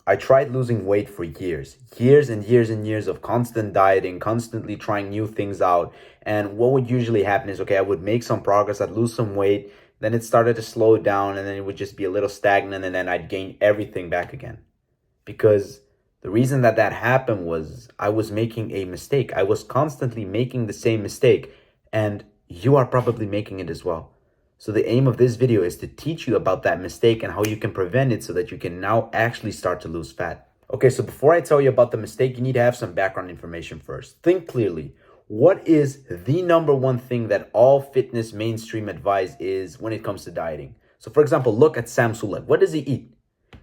I tried losing weight for years and years and years of constant dieting, constantly trying new things out. And what would usually happen is, okay, I would make some progress, I'd lose some weight, then it started to slow down, and then it would just be a little stagnant, and then I'd gain everything back again. Because the reason that that happened was I was making a mistake. I was constantly making the same mistake, and you are probably making it as well. So the aim of this video is to teach you about that mistake and how you can prevent it so that you can now actually start to lose fat. Okay, so before I tell you about the mistake, you need to have some background information first. Think clearly. What is the number one thing that all fitness mainstream advise is when it comes to dieting? So for example, look at Sam Sulek. What does he eat?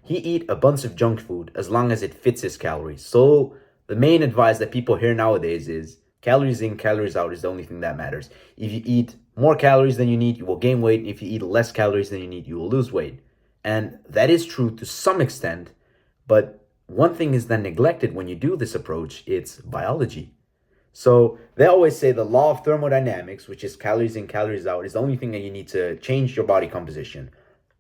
He eat a bunch of junk food as long as it fits his calories. So the main advice that people hear nowadays is calories in, calories out is the only thing that matters. If you eat more calories than you need, you will gain weight. If you eat less calories than you need, you will lose weight. And that is true to some extent, but one thing is then neglected when you do this approach, it's biology. So they always say the law of thermodynamics, which is calories in, calories out, is the only thing that you need to change your body composition.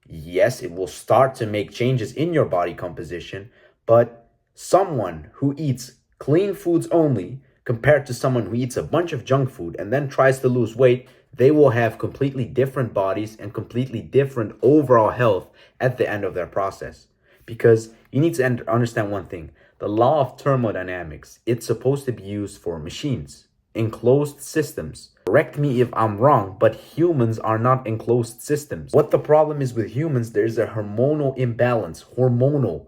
Yes, it will start to make changes in your body composition, but someone who eats clean foods only compared to someone who eats a bunch of junk food and then tries to lose weight, they will have completely different bodies and completely different overall health at the end of their process. Because you need to understand one thing. The law of thermodynamics, it's supposed to be used for machines, enclosed systems. Correct me if I'm wrong, but humans are not enclosed systems. What the problem is with humans, there's a hormonal imbalance. Hormonal.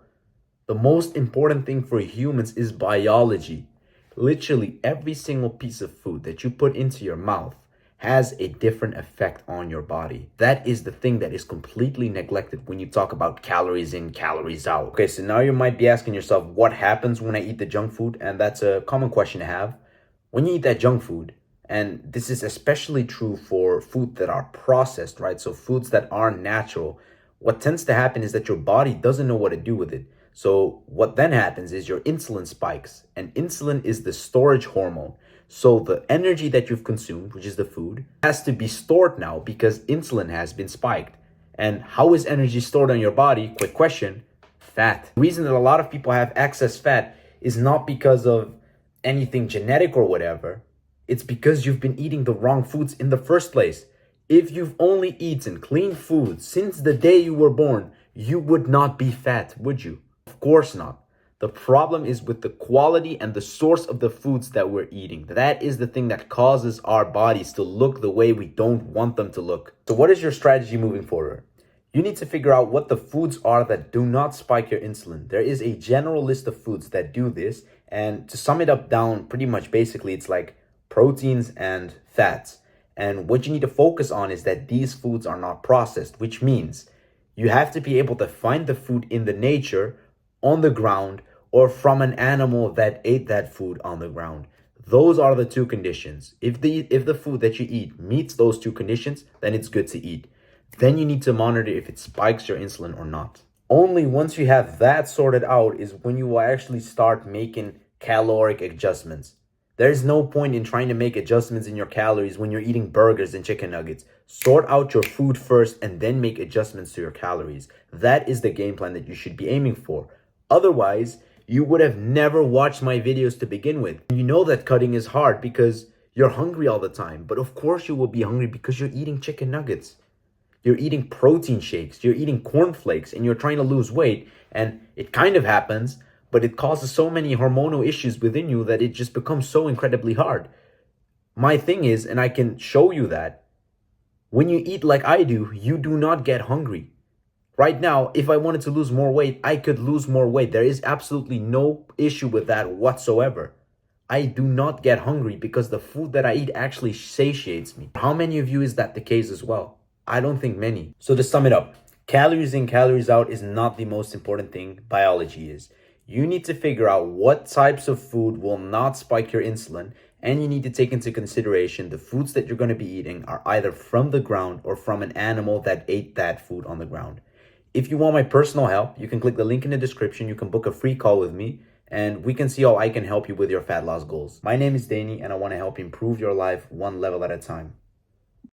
The most important thing for humans is biology. Literally every single piece of food that you put into your mouth has a different effect on your body. That is the thing that is completely neglected when you talk about calories in, calories out. Okay, so now you might be asking yourself, what happens when I eat the junk food? And that's a common question to have. When you eat that junk food, and this is especially true for food that are processed, right? So foods that aren't natural, what tends to happen is that your body doesn't know what to do with it. So what then happens is your insulin spikes, and insulin is the storage hormone. So the energy that you've consumed, which is the food, has to be stored now because insulin has been spiked. And how is energy stored on your body? Quick question, fat. The reason that a lot of people have excess fat is not because of anything genetic or whatever. It's because you've been eating the wrong foods in the first place. If you've only eaten clean foods since the day you were born, you would not be fat, would you? Of course not. The problem is with the quality and the source of the foods that we're eating. That is the thing that causes our bodies to look the way we don't want them to look. So what is your strategy moving forward? You need to figure out what the foods are that do not spike your insulin. There is a general list of foods that do this. And to sum it up down, pretty much basically, it's like proteins and fats. And what you need to focus on is that these foods are not processed, which means you have to be able to find the food in the nature, on the ground, or from an animal that ate that food on the ground. Those are the two conditions. If the food that you eat meets those two conditions, then it's good to eat. Then you need to monitor if it spikes your insulin or not. Only once you have that sorted out is when you will actually start making caloric adjustments. There's no point in trying to make adjustments in your calories when you're eating burgers and chicken nuggets. Sort out your food first and then make adjustments to your calories. That is the game plan that you should be aiming for. Otherwise, you would have never watched my videos to begin with. You know that cutting is hard because you're hungry all the time. But of course you will be hungry because you're eating chicken nuggets. You're eating protein shakes. You're eating cornflakes and you're trying to lose weight. And it kind of happens, but it causes so many hormonal issues within you that it just becomes so incredibly hard. My thing is, and I can show you that, when you eat like I do, you do not get hungry. Right now, if I wanted to lose more weight, I could lose more weight. There is absolutely no issue with that whatsoever. I do not get hungry because the food that I eat actually satiates me. How many of you is that the case as well? I don't think many. So to sum it up, calories in, calories out is not the most important thing. Biology is. You need to figure out what types of food will not spike your insulin, and you need to take into consideration the foods that you're going to be eating are either from the ground or from an animal that ate that food on the ground. If you want my personal help, you can click the link in the description. You can book a free call with me and we can see how I can help you with your fat loss goals. My name is Deenie and I want to help improve your life one level at a time.